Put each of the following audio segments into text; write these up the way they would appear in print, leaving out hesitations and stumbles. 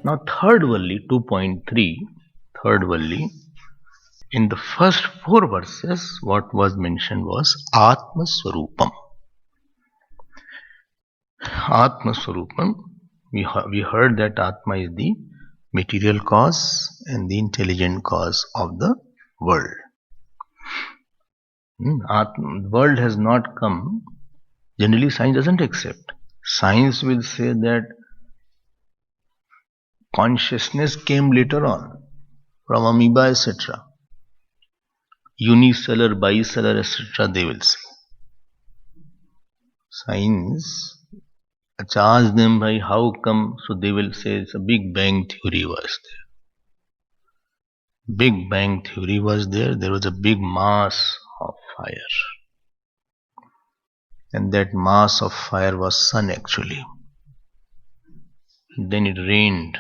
Now third Valli 2.3, third Valli, in the first four verses what was mentioned was Atma Swarupam. Atma Swarupam, we heard that Atma is the material cause and the intelligent cause of the world. The world has not come. Generally science doesn't accept. Science will say that consciousness came later on from amoeba, etc. Unicellular, bicellular, etc. they will say. Science ask them by how come, so they will say it's a Big Bang theory was there. Big Bang theory was there. There was a big mass of fire. And that mass of fire was sun actually. Then it rained.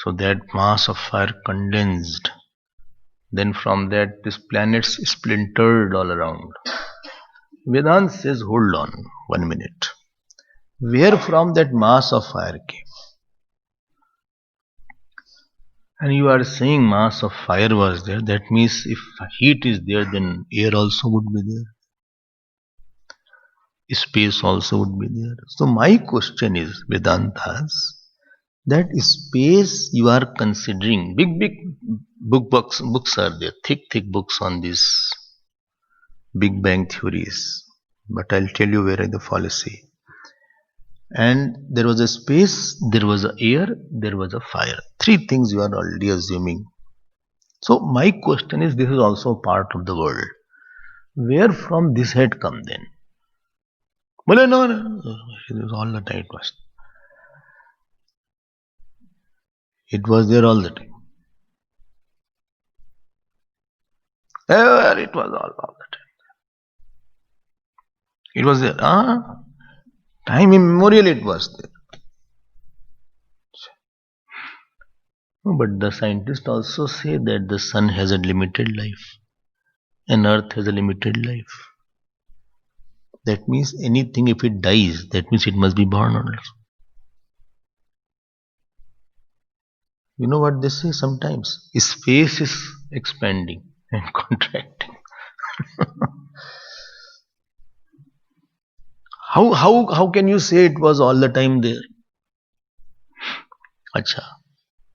So that mass of fire condensed. Then from that these planets splintered all around. Vedanta says, hold on 1 minute. Where from that mass of fire came? And you are saying mass of fire was there. That means if heat is there, then air also would be there. Space also would be there. So my question is, Vedantas, that space you are considering, big books are there, thick books on this Big Bang theories. But I'll tell you where is the fallacy. And there was a space, there was a air, there was a fire. Three things you are already assuming. So my question is, this is also part of the world. Where from this had come then? Well, no, it was all the time it was. It was there all the time. It was all the time. It was there. Time immemorial it was there. But the scientists also say that the sun has a limited life and earth has a limited life. That means anything, if it dies, that means it must be born also. You know what they say sometimes? Space is expanding and contracting. How can you say it was all the time there? Acha,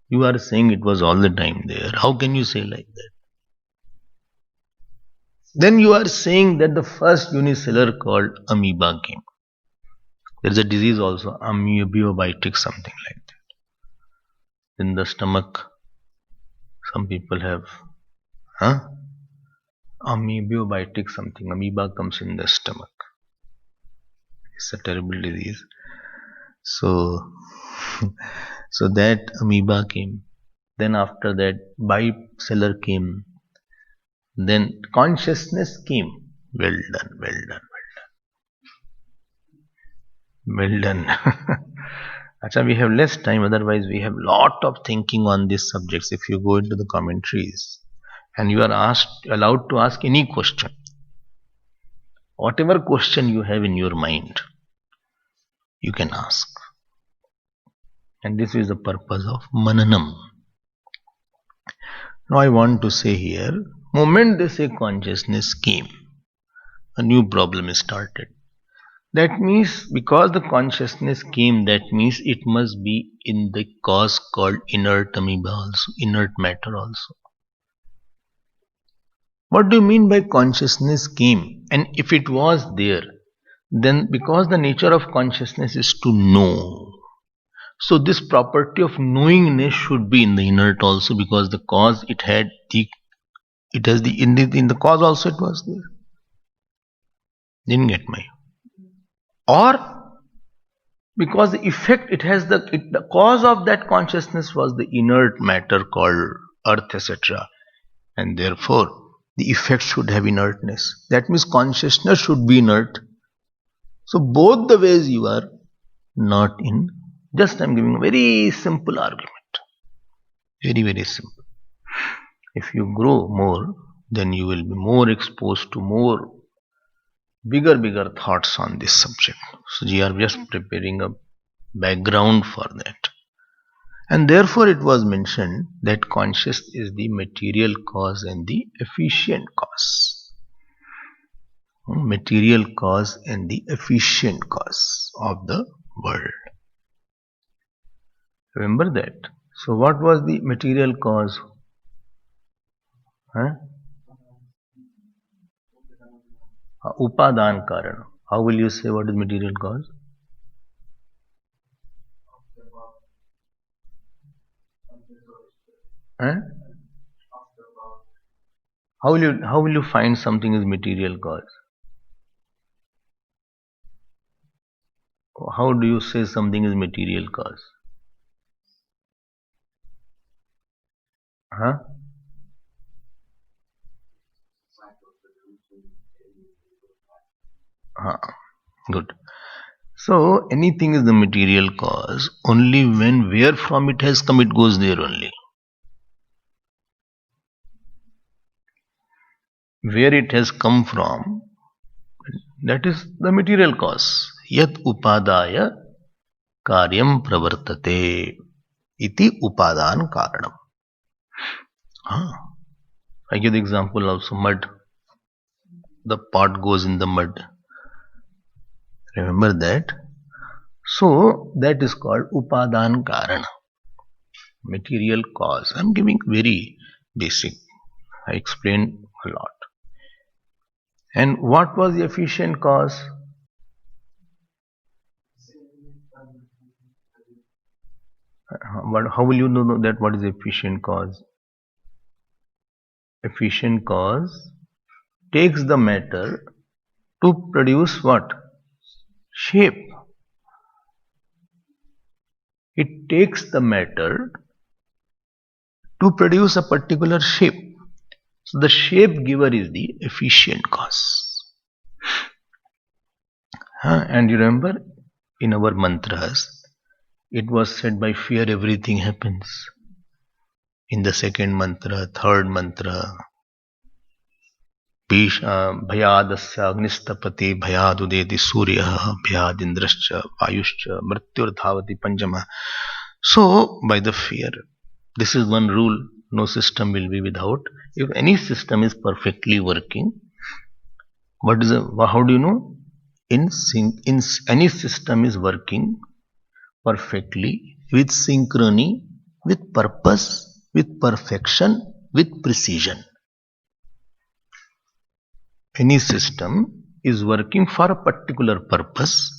you are saying it was all the time there. How can you say like that? Then you are saying that the first unicellular called amoeba came. There is a disease also, amoeboitic, something like that. In the stomach, some people have amoeboitic something. Amoeba comes in the stomach. It's a terrible disease. So that amoeba came. Then after that, bicellular came. Then consciousness came. Well done. Achha, we have less time, otherwise we have lot of thinking on these subjects. If you go into the commentaries and you are allowed to ask any question, whatever question you have in your mind, you can ask. And this is the purpose of Mananam. Now I want to say here, moment they say consciousness came, a new problem is started. That means because the consciousness came, that means it must be in the cause called inert amoeba also, inert matter also. What do you mean by consciousness came? And if it was there, then because the nature of consciousness is to know, so this property of knowingness should be in the inert also, because the cause in the cause also it was there. Didn't get my. Or because the effect it has the cause of that consciousness was the inert matter called earth, etc. And therefore the effect should have inertness. That means consciousness should be inert. So both the ways you are not in. Just I'm giving a very simple argument. Very simple. If you grow more, then you will be more exposed to more bigger thoughts on this subject. So we are just preparing a background for that. And therefore it was mentioned that conscious is the material cause and the efficient cause. Material cause and the efficient cause of the world. Remember that. So what was the material cause? Upadan Karan. How will you say what is material cause? How will you find something is material cause? How do you say something is material cause? Good. So anything is the material cause only when where from it has come it goes there only. Where it has come from, that is the material cause. Yat upadaya karyam pravartate iti upadan karanam. I give the example of mud. The pot goes in the mud. Remember that? So that is called upadan karana. Material cause. I am giving very basic. I explained a lot. And what was the efficient cause? But how will you know that what is the efficient cause? Efficient cause takes the matter to produce what? Shape. It takes the matter to produce a particular shape. So the shape giver is the efficient cause. And you remember in our mantras, it was said by fear everything happens. In the second mantra, third mantra, Bhayadasya Agnistapati Bhayadudeti Surya Bhayadindrascha Vayuscha Mrityurdhavati Panjama. So by the fear, this is one rule, no system will be without. If any system is perfectly working, how do you know? In any system is working perfectly with synchrony, with purpose, with perfection, with precision. Any system is working for a particular purpose.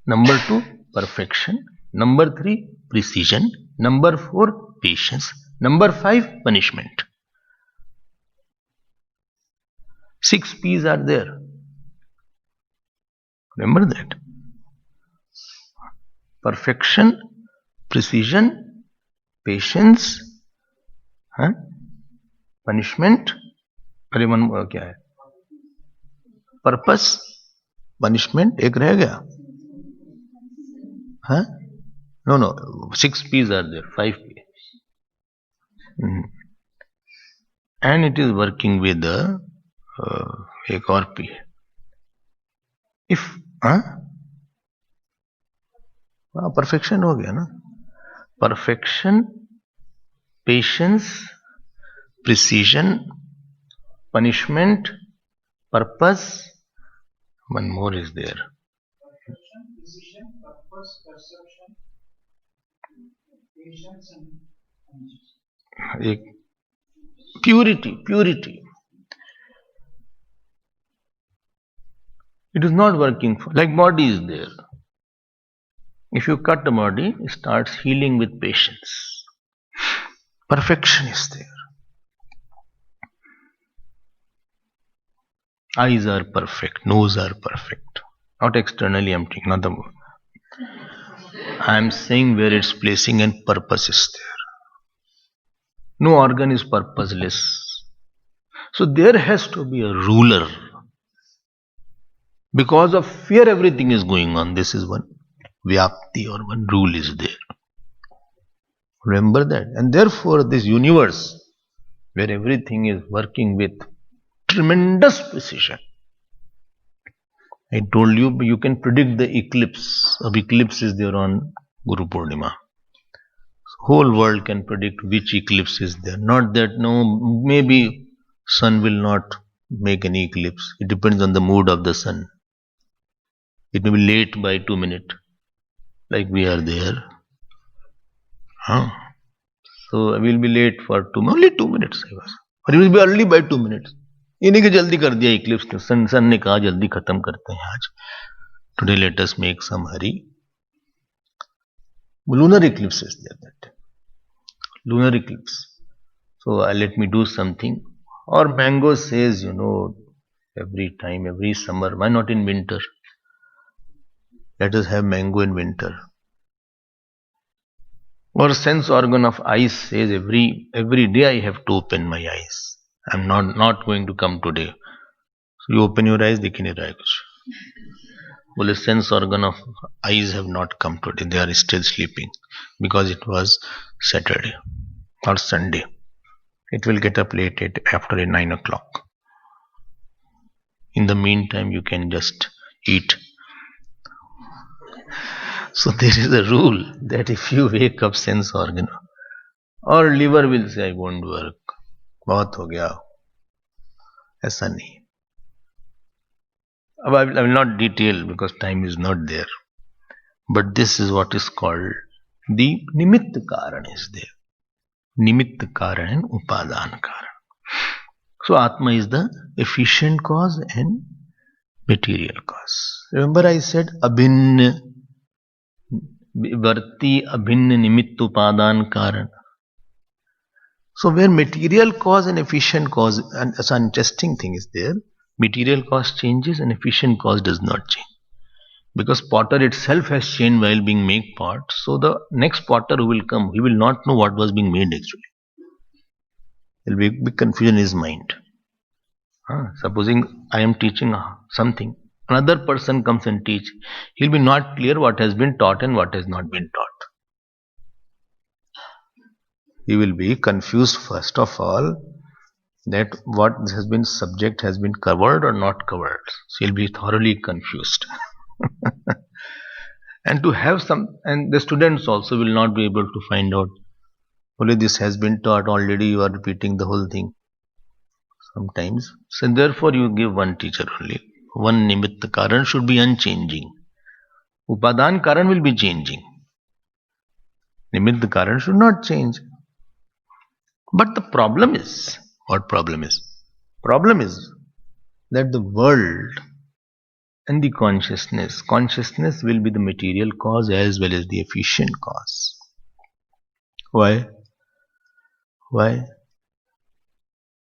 Number 2, perfection. Number 3, precision. Number 4, patience. Number 5, punishment. 6 P's are there. Remember that. Perfection, precision, patience, punishment. अरे मन क्या है? Purpose, punishment. एक रह गया. No. 6 P's are there. 5 P's. And it is working with एक और P. If perfection हो गया ना. Perfection, patience, precision, punishment, purpose. One more is there. Precision, purpose, perception, patience, and purity. It is not working like body is there. If you cut the body, it starts healing with patience. Perfection is there. Eyes are perfect, nose are perfect. Not externally empty, not the mood. I am saying where it's placing and purpose is there. No organ is purposeless. So there has to be a ruler. Because of fear everything is going on. This is one vyapti or one rule is there. Remember that. And therefore this universe where everything is working with tremendous precision. I told you, you can predict the eclipse. Eclipse is there on Guru Purnima. Whole world can predict which eclipse is there. Not that no, maybe sun will not make any eclipse. It depends on the mood of the sun. It may be late by 2 minutes, like we are there. Huh? So I will be late for only 2 minutes. I was, or it will be early by 2 minutes. ये नहीं कि जल्दी कर दिया Eclipse ने, सन ने कहा जल्दी खत्म करते हैं आज. Today let us make some hurry. Lunar eclipse is there that time. Lunar eclipse. So let me do something. Or Mango says, every time, every summer, why not in winter? Let us have mango in winter. Or sense organ of eyes says every day I have to open my eyes. I'm not going to come today. So you open your eyes, दिख नहीं रहा है कुछ. बोले sense organ of eyes have not come today. They are still sleeping because it was Saturday or Sunday. It will get up late after 9 o'clock. In the meantime, you can just eat. So there is a rule that if you wake up sense organ, or liver will say I won't work, बहुत हो गया. ऐसा नहीं. अब I will not detail because time is not there. But this is what is called the nimitta karan is there. Nimitta karan and upadana karan. So Atma is the efficient cause and material cause. Remember I said abhinna varti abhinna nimitta upadana karan. So where material cause and efficient cause, and as an interesting thing is there, material cause changes and efficient cause does not change. Because potter itself has changed while being made pot, so the next potter who will come, he will not know what was being made actually. There will be big confusion in his mind. Supposing I am teaching something, another person comes and teach, he will be not clear what has been taught and what has not been taught. He will be confused first of all that what has been subject has been covered or not covered. So he'll be thoroughly confused. And to have and the students also will not be able to find out, only this has been taught already, you are repeating the whole thing sometimes. So therefore you give one teacher only. One nimitta karan should be unchanging. Upadan karan will be changing. Nimitta karan should not change. But the problem is, what problem is? Problem is that the world and the consciousness will be the material cause as well as the efficient cause. Why?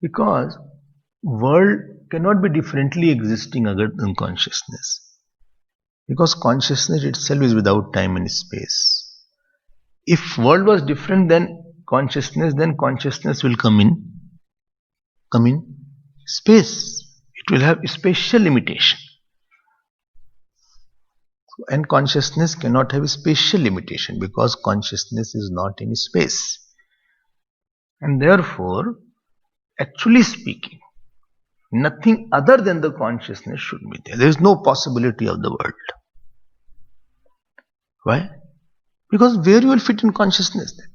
Because world cannot be differently existing other than consciousness. Because consciousness itself is without time and space. If world was different than consciousness, then consciousness will come in space. It will have spatial limitation. And consciousness cannot have a spatial limitation because consciousness is not in space. And therefore, actually speaking, nothing other than the consciousness should be there. There is no possibility of the world. Why? Because where you will fit in consciousness then?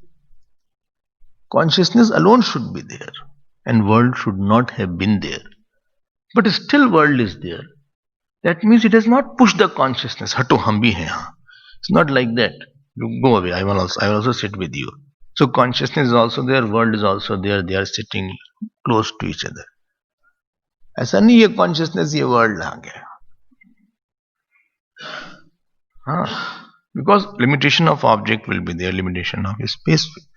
Consciousness alone should be there and world should not have been there. But still world is there. That means it has not pushed the consciousness. Hato, hum bhi hain yahan. It's not like that. You go away. I will also sit with you. So consciousness is also there. World is also there. They are sitting close to each other. ऐसा नहीं ये consciousness ये world आ गया. Because limitation of object will be there. Limitation of space will be there.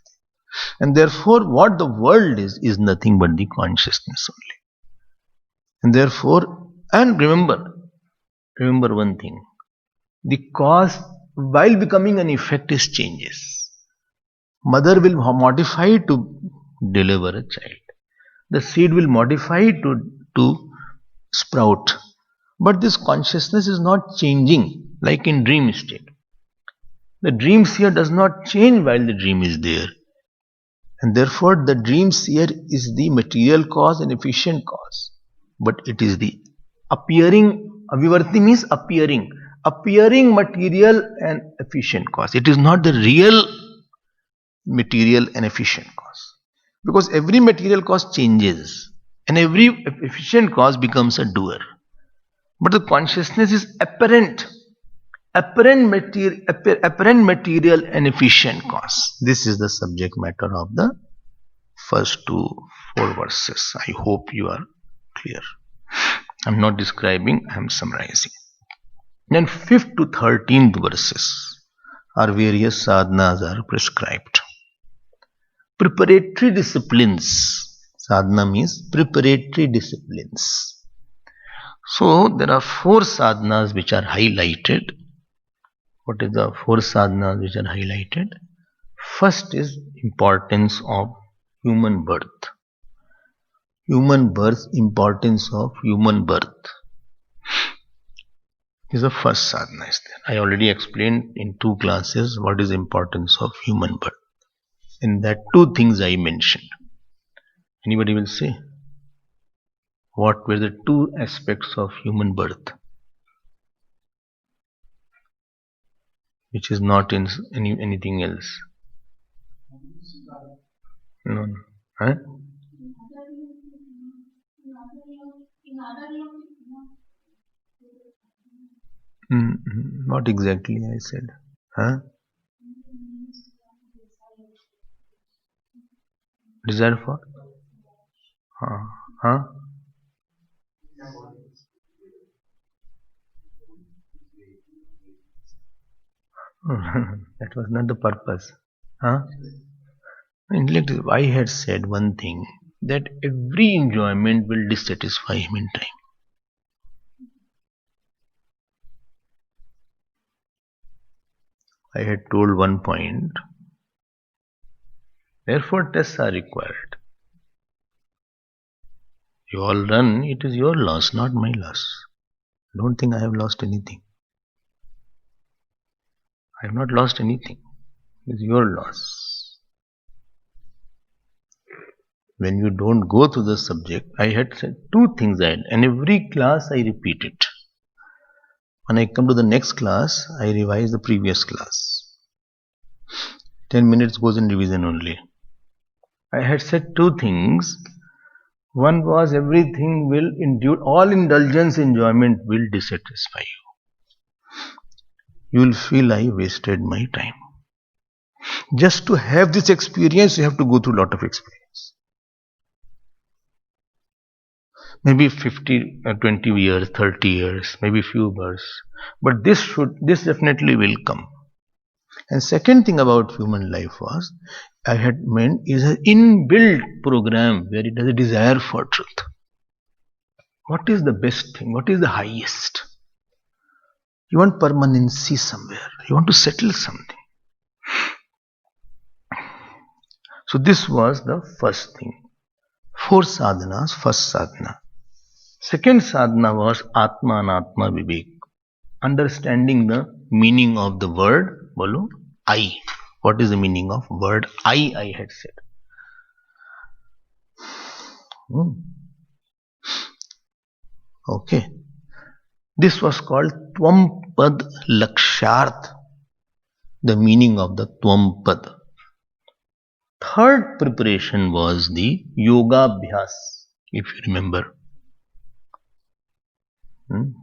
And therefore what the world is nothing but the consciousness only. And therefore, and remember one thing, the cause while becoming an effect is changes. Mother will modify to deliver a child. The seed will modify to sprout. But this consciousness is not changing like in dream state. The dream seer does not change while the dream is there. And therefore the dream seer is the material cause and efficient cause. But it is the appearing, avivarti means appearing material and efficient cause. It is not the real material and efficient cause. Because every material cause changes and every efficient cause becomes a doer. But the consciousness is apparent material and efficient cause. This is the subject matter of the first 4 verses. I hope you are clear. I'm not describing, I'm summarizing. Then 5th to 13th verses are various sadhanas are prescribed. Preparatory disciplines. Sadhana means preparatory disciplines. So there are 4 sadhanas which are highlighted. What is the 4 sadhanas which are highlighted? First is importance of human birth. Human birth, importance of human birth is the first sadhana is there. I already explained in 2 classes what is importance of human birth. In that 2 things I mentioned. Anybody will say? What were the 2 aspects of human birth? Which is not in anything else. No. Huh? Not exactly, I said. Huh? Desire for? Huh? That was not the purpose. Huh? Intellect, I had said one thing, that every enjoyment will dissatisfy him in time. I had told one point. Therefore, tests are required. You all run, it is your loss, not my loss. Don't think I have lost anything. I have not lost anything. It is your loss. When you don't go to the subject, I had said 2 things, and every class I repeat it. When I come to the next class, I revise the previous class. 10 minutes goes in revision only. I had said 2 things. One was everything will endure, all indulgence, enjoyment will dissatisfy you. You will feel I wasted my time. Just to have this experience, you have to go through a lot of experience. Maybe 50, 20 years, 30 years, maybe few years. But this definitely will come. And second thing about human life was, I had meant, is an inbuilt program where it has a desire for truth. What is the best thing? What is the highest? You want permanency somewhere. You want to settle something. So this was the first thing. 4 sadhanas, first sadhana. Second sadhana was Atma Anatma Vivek. Understanding the meaning of the word, bolo, I. What is the meaning of word I had said. Okay. This was called Twampad Laksharth. The meaning of the Twampad. Third preparation was the Yoga Abhyas, if you remember.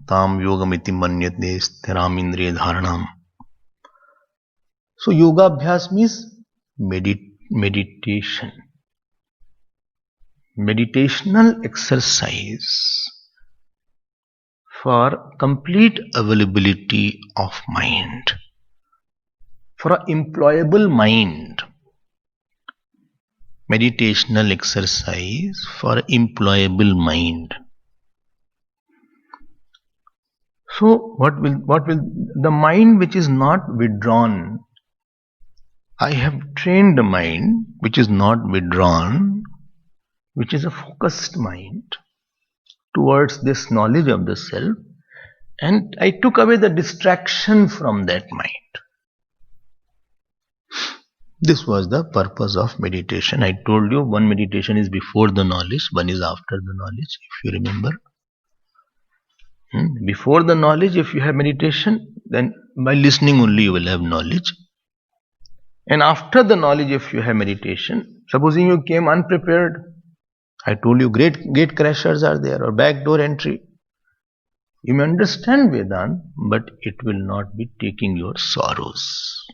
Tam yogamiti manyate sthiram indriya dharanam. So Yoga Abhyas means meditation. Meditational exercise for complete availability of mind. For an employable mind. Meditational exercise for employable mind. So what will the mind which is not withdrawn? I have trained the mind which is not withdrawn, which is a focused mind towards this knowledge of the self, and I took away the distraction from that mind. This was the purpose of meditation. I told you one meditation is before the knowledge, one is after the knowledge, if you remember. Before the knowledge, if you have meditation, then by listening only you will have knowledge. And after the knowledge, if you have meditation, supposing you came unprepared, I told you great gate crashers are there or backdoor entry. You may understand Vedant, but it will not be taking your sorrows.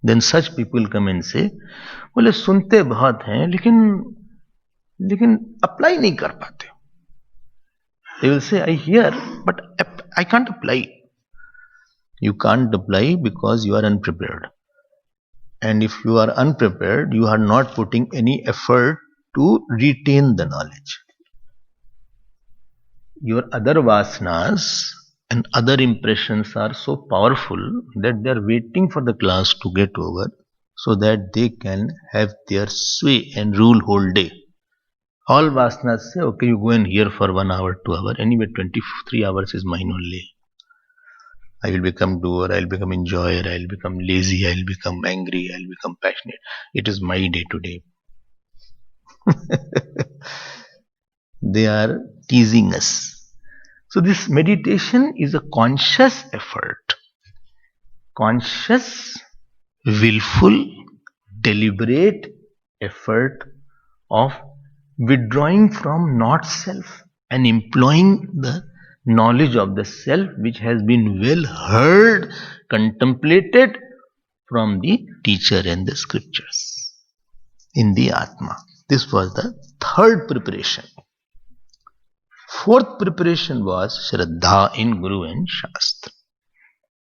Then such people come and say, बोले सुनते बहुत हैं लेकिन apply नहीं कर पाते. They will say, I hear, but I can't apply. You can't apply because you are unprepared. And if you are unprepared, you are not putting any effort to retain the knowledge. Your other vasanas and other impressions are so powerful that they are waiting for the class to get over so that they can have their sway and rule whole day. All vasanas say, okay, you go and hear for 1 hour, 2 hours. Anyway, 23 hours is mine only. I will become doer, I will become enjoyer, I will become lazy, I will become angry, I will become passionate. It is my day today. They are teasing us. So this meditation is a conscious effort. Conscious, willful, deliberate effort of withdrawing from not self and employing the knowledge of the self which has been well heard, contemplated from the teacher and the scriptures in the Atma. This was the third preparation. Fourth preparation was Shraddha in Guru and Shastra.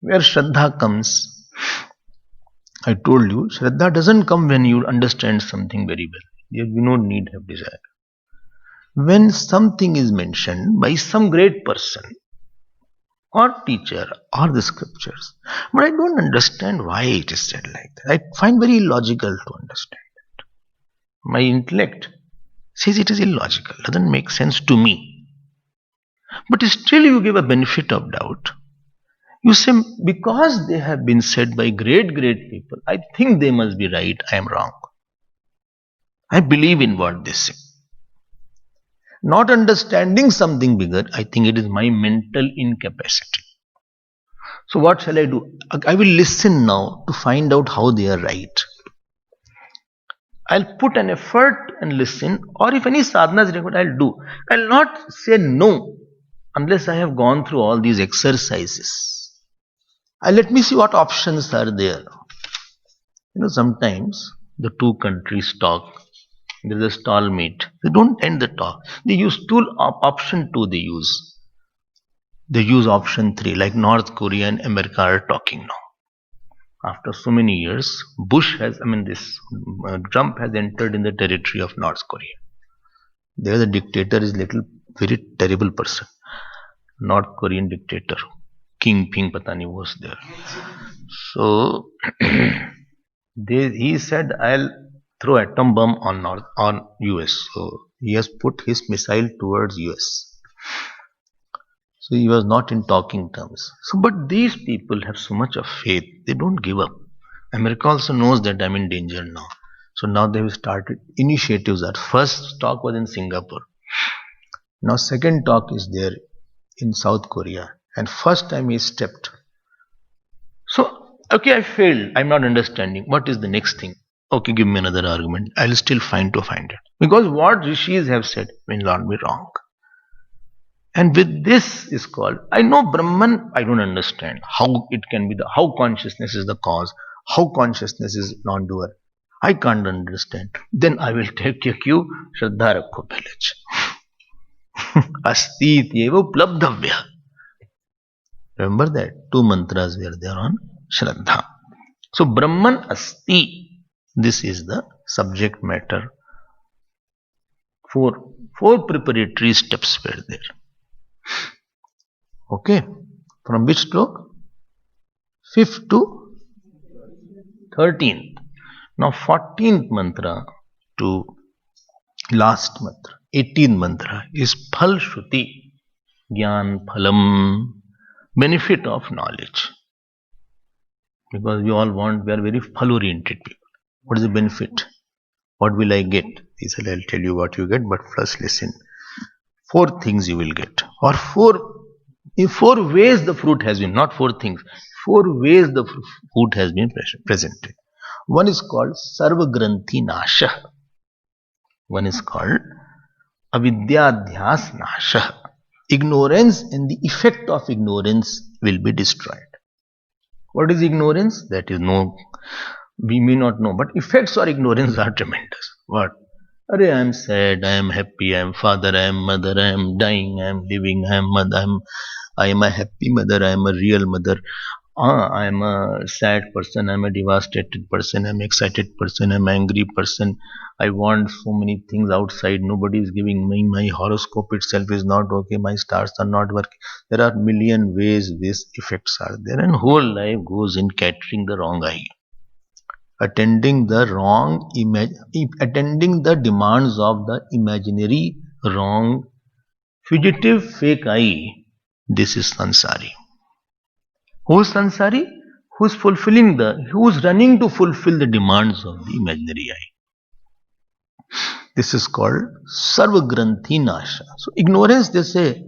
Where Shraddha comes, I told you, Shraddha doesn't come when you understand something very well. You don't need have desire. When something is mentioned by some great person or teacher or the scriptures, but I don't understand why it is said like that. I find very illogical to understand it. My intellect says it is illogical, doesn't make sense to me. But still you give a benefit of doubt. You say, because they have been said by great people, I think they must be right, I am wrong. I believe in what they say. Not understanding something bigger, I think it is my mental incapacity. So what shall I do? I will listen now to find out how they are right. I'll put an effort and listen, or if any sadhana is required, I'll do. I'll not say no unless I have gone through all these exercises. Let me see what options are there. Sometimes the two countries talk. There is a stalemate. They don't end the talk. They use option 2 they use. They use option 3, like North Korea and America are talking now. After so many years, Trump has entered in the territory of North Korea. There the dictator is very terrible person. North Korean dictator. King Ping Patani was there. So, he said, I'll throw atom bomb on US. So he has put his missile towards US. So he was not in talking terms. So, but these people have so much of faith, they don't give up. America also knows that I'm in danger now. So now they have started initiatives. That first talk was in Singapore. Now second talk is there in South Korea. And first time he stepped. So, okay, I failed. I'm not understanding. What is the next thing? Okay, give me another argument. I'll still find it. Because what rishis have said will not be wrong. And with this is called, I know Brahman, I don't understand how it can be how consciousness is the cause, how consciousness is non-doer. I can't understand. Then I will take your cue, Shraddha Rakho Pelech. Asti Tyevo Plabdhavya. Remember that? 2 mantras were there on Shraddha. So Brahman Asti. This is the subject matter. Four preparatory steps were there. Okay. From which slok? 5th to 13th. Now 14th mantra to last mantra, 18th mantra is Phal Shruti. Gyan Phalam. Benefit of knowledge. Because we are very phal oriented people. What is the benefit? What will I get? He said, I'll tell you what you get, but first listen. 4 things you will get. Or in 4 ways the fruit has been, not 4 things. 4 ways the fruit has been presented. One is called Sarva Granthi Nasha. One is called Avidyadhyas Nasha. Ignorance and the effect of ignorance will be destroyed. What is ignorance? That is no, we may not know, but effects of ignorance are tremendous. What? Are I am sad, I am happy, I am father, I am mother, I am dying, I am living, I am mother, I am a happy mother, I am a real mother. I am a sad person, I am a devastated person, I am excited person, I am angry person. I want so many things outside, nobody is giving me, my horoscope itself is not okay, my stars are not working. There are million ways these effects are there, and whole life goes in catering the wrong eye, attending the wrong image, attending the demands of the imaginary wrong fugitive fake I. This is sansari. Who is sansari? Who is running to fulfill the demands of the imaginary I. This is called Sarvagranthi Nasha. So ignorance, they say,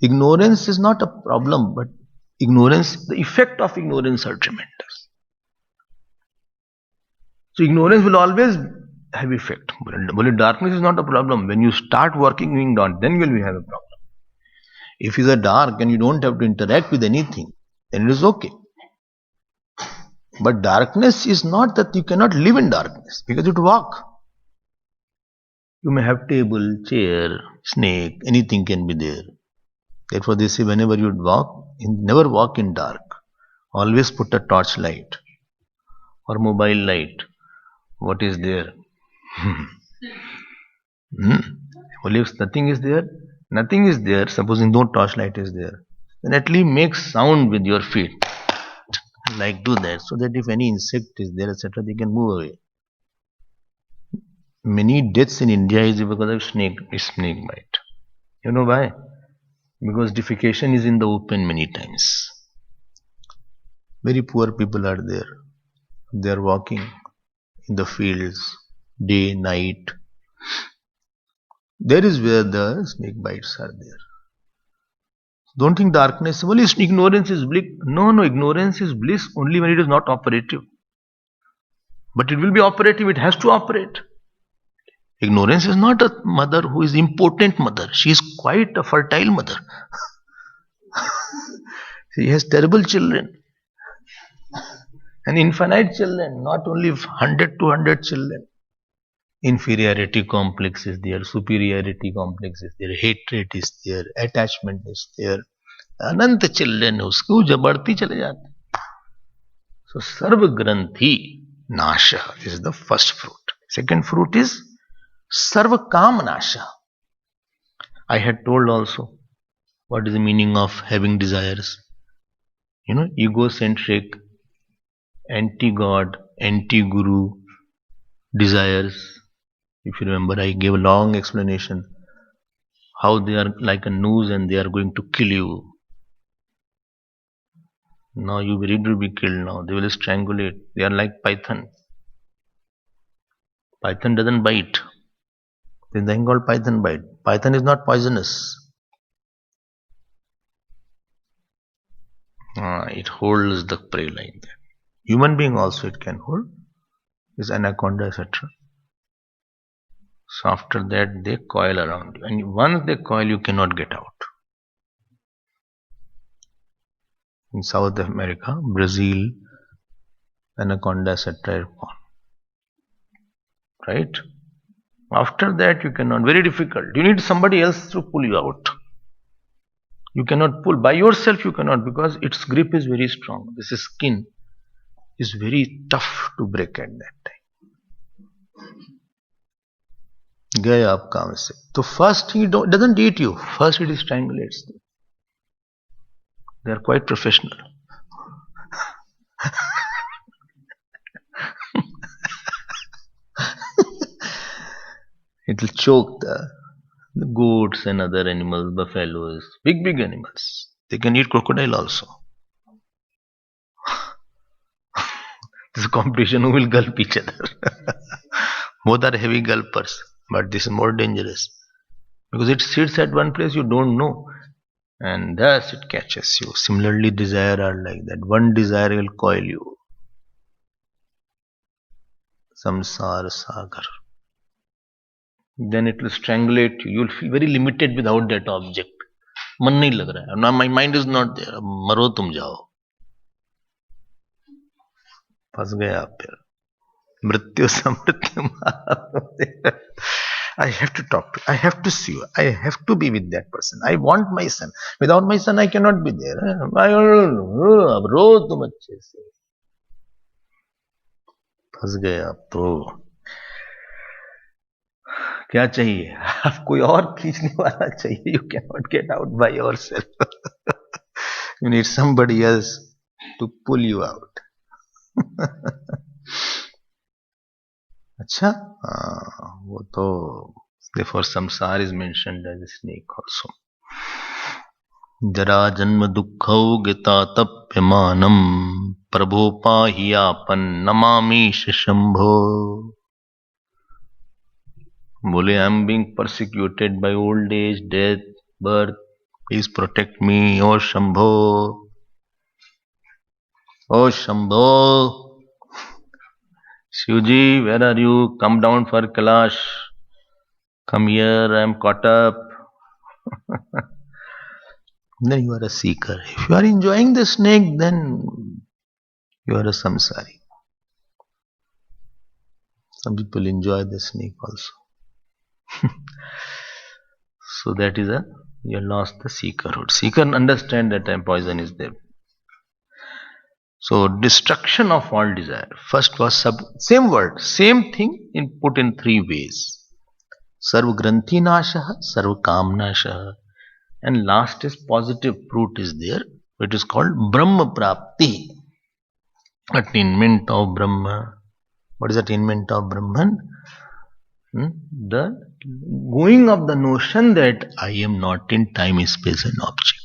ignorance is not a problem, but ignorance, the effect of ignorance are tremendous. So ignorance will always have effect. But darkness is not a problem. When you start working in dark, then you will have a problem. If it is a dark and you don't have to interact with anything, then it is okay. But darkness is not that you cannot live in darkness, because you walk. You may have table, chair, snake, anything can be there. Therefore they say whenever you walk, never walk in dark. Always put a torch light or mobile light. What is there? Well, if nothing is there, supposing no torchlight is there, then at least make sound with your feet. Like do that, so that if any insect is there, etc., they can move away. Many deaths in India is because of snake bite. You know why? Because defecation is in the open many times. Very poor people are there. They are walking in the fields, day, night. There is where the snake bites are there. Don't think darkness, well, ignorance is bliss. No, ignorance is bliss only when it is not operative. But it will be operative, it has to operate. Ignorance is not a mother who is impotent mother. She is quite a fertile mother. She has terrible children. And infinite children, not only 100, 200 children. Inferiority complex is there, superiority complex is there, hatred is there, attachment is there. Anant children उसको बढ़ती चले जाते. So सर्व ग्रंथि नाश. This is the first fruit. Second fruit is सर्व काम नाश. I had told also what is the meaning of having desires. Egocentric, anti-God, anti-guru desires. If you remember, I gave a long explanation how they are like a noose and they are going to kill you. Now you will ready to be killed now. They will strangulate. They are like python. Python doesn't bite. There is nothing called python bite. Python is not poisonous. It holds the prey like that. Human being also it can hold. This anaconda, etc. So after that they coil around you, and once they coil you cannot get out. In South America, Brazil, anaconda, etc. are born. Right? After that you cannot, very difficult. You need somebody else to pull you out. You cannot pull by yourself, you cannot, because its grip is very strong. This skin is very tough to break at that time. गए आप काम से. तो first he doesn't eat you. First it strangulates them. They are quite professional. It will choke the goats and other animals, buffaloes, big animals. They can eat crocodile also. This is a competition who will gulp each other. Both are heavy gulpers, but this is more dangerous because it sits at one place you don't know, and thus it catches you. Similarly, desire are like that. One desire will coil you. samsara sagar. Then it will strangulate you. You will feel very limited without that object. मन नहीं लग रहा है. Now my mind is not there. मरो तुम जाओ. फंस गए आप फिर. मृत्यु समृत्यु. I have to talk to, I have to see you, I have to be with that person. I want my son. Without my son, I cannot be there. अब रो तुम अच्छे से. फंस गए आप तो. क्या चाहिए? आप कोई और खींचने वाला चाहिए. You cannot get out by yourself. You need somebody else to pull you out. अच्छा, वो तो therefore samsara is mentioned as a snake also. जरा जन्म दुःखौ गीता तप्यमानम प्रभो पाहि आपन नमामीश शंभो. बोले I am being persecuted by old age, death, birth. Please protect me, oh Shambho. Oh Shambho. Shivji, where are you? Come down for Kailash. Come here, I am caught up. Then you are a seeker. If you are enjoying the snake, then you are a samsari. Some people enjoy the snake also. So that is you lost the seekerhood. Seeker understand that poison is there. So destruction of all desire. First was same word, same thing put in three ways. Sarva granthi nashaha, sarva kam nashaha. And last is positive fruit is there. It is called Brahma Prapti. Attainment of Brahma. What is attainment of Brahman? The going of the notion that I am not in time, space and object.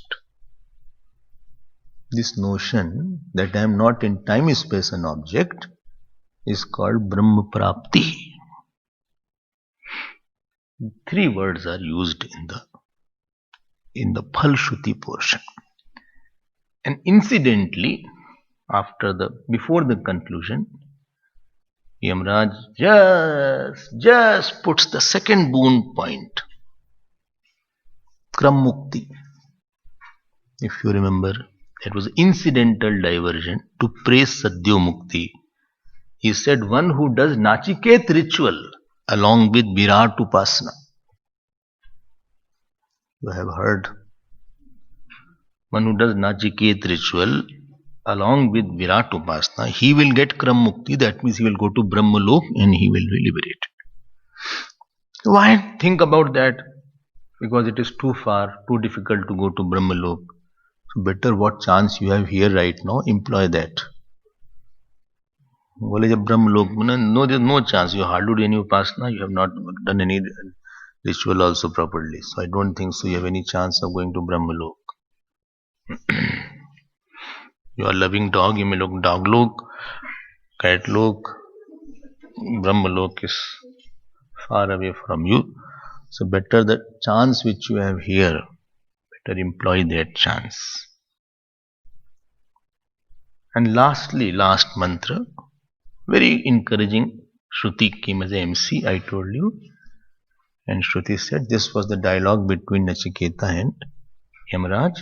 This notion that I am not in time, space and object is called Brahma Prapti. Three words are used in the Phal Shruti portion. And incidentally, before the conclusion, Yamraj just puts the second boon point. Kram Mukti. If you remember, that was incidental diversion to praise Sadhyo Mukti. He said one who does Nachiket ritual along with Virat Upasana. You have heard. One who does Nachiket ritual along with Virat Upasana, he will get Kram Mukti. That means he will go to Brahmalok and he will be liberated. Why think about that? Because it is too far, too difficult to go to Brahmalok. So better what chance you have here right now, employ that. बोले जब ब्रह्मलोक में there's no chance. You hardly do any upasana. You have not done any ritual also properly. So I don't think so you have any chance of going to Brahmalok. You are loving dog, you may look dog lok, cat lok. Brahmalok is far away from you. So better the chance which you have here, better employ that chance. And lastly, last mantra, very encouraging. Shruti came as a MC, I told you. And Shruti said this was the dialogue between Nachiketa and Yamaraj.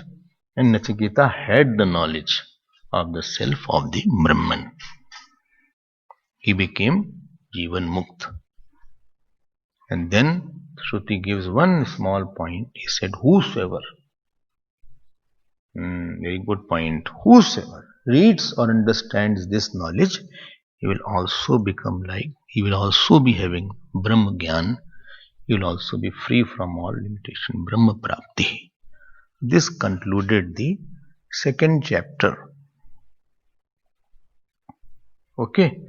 And Nachiketa had the knowledge of the self of the Brahman. He became Jivan Mukt. And then Shruti gives one small point. He said, whosoever, very good point, whosoever reads or understands this knowledge, he will also become he will also be having Brahma Gyan. He will also be free from all limitation, Brahma Prapti. This concluded the second chapter. Okay.